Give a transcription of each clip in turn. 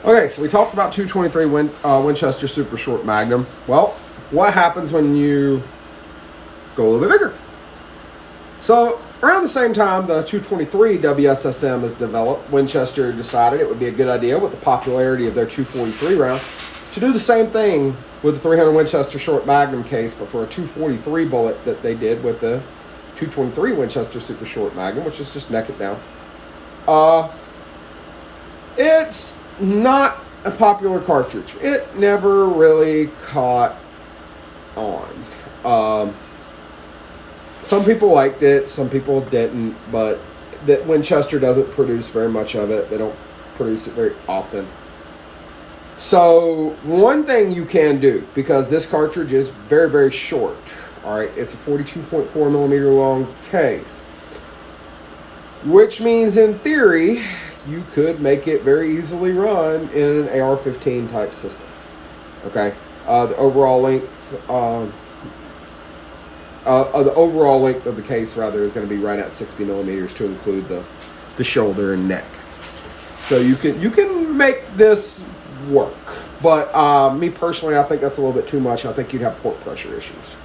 Okay, so we talked about 223 Winchester Super Short Magnum. Well, what happens when you go a little bit bigger? So around the same time the 223 WSSM is developed, Winchester decided it would be a good idea with the popularity of their 243 round to do the same thing with the 300 Winchester Short Magnum case, but for a 243 bullet that they did with the 223 Winchester Super Short Magnum, which is just neck it down. It's not a popular cartridge. It never really caught on. Some people liked it, some people didn't, but that Winchester doesn't produce very much of it. They don't produce it very often. So one thing you can do, because this cartridge is very, very short, all right, it's a 42.4 millimeter long case, which means in theory you could make it very easily run in an AR-15 type system. Okay, the overall length of the case rather is going to be right at 60 millimeters to include the shoulder and neck. So you can make this work, but me personally, I think that's a little bit too much. I think you'd have port pressure issues.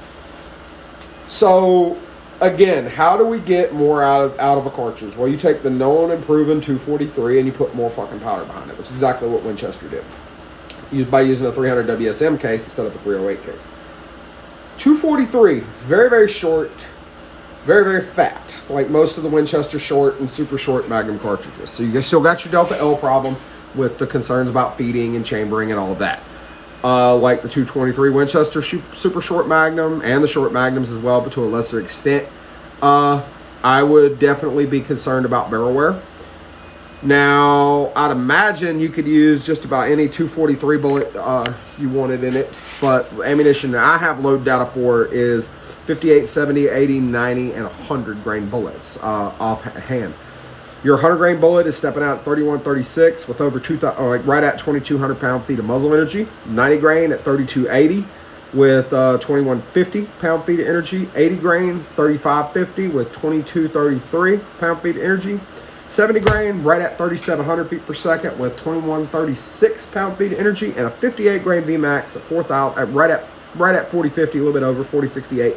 So again, how do we get more out of a cartridge? Well, you take the known and proven 243 and you put more fucking powder behind it, which is exactly what Winchester did. By using a 300 WSM case instead of a 308 case. 243, very, very short, very, very fat, like most of the Winchester short and super short Magnum cartridges. So you still got your Delta L problem with the concerns about feeding and chambering and all of that. Like the 223 Winchester Super Short Magnum and the Short Magnums as well, but to a lesser extent. I would definitely be concerned about barrel wear. Now, I'd imagine you could use just about any 243 bullet you wanted in it, but ammunition that I have load data for is 58, 70, 80, 90, and 100 grain bullets offhand. Your 100 grain bullet is stepping out at 3136 with over right at 2,200 pound-feet of muzzle energy. 90 grain at 3280 with 2150 pound-feet of energy. 80 grain 3550 with 2233 pound-feet of energy. 70 grain right at 3,700 feet per second with 2136 pound-feet of energy, and a 58 grain VMAX at 4,000 right at 4050, a little bit over 4068.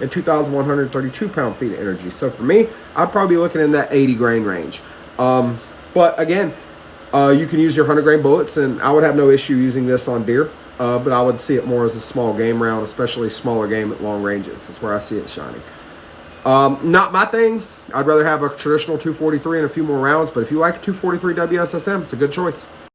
And 2,132 pound-feet of energy. So for me, I'd probably be looking in that 80 grain range. But again, you can use your 100 grain bullets, and I would have no issue using this on deer. But I would see it more as a small game round, especially smaller game at long ranges. That's where I see it shining. Not my thing. I'd rather have a traditional 243 and a few more rounds. But if you like a 243 WSSM, it's a good choice.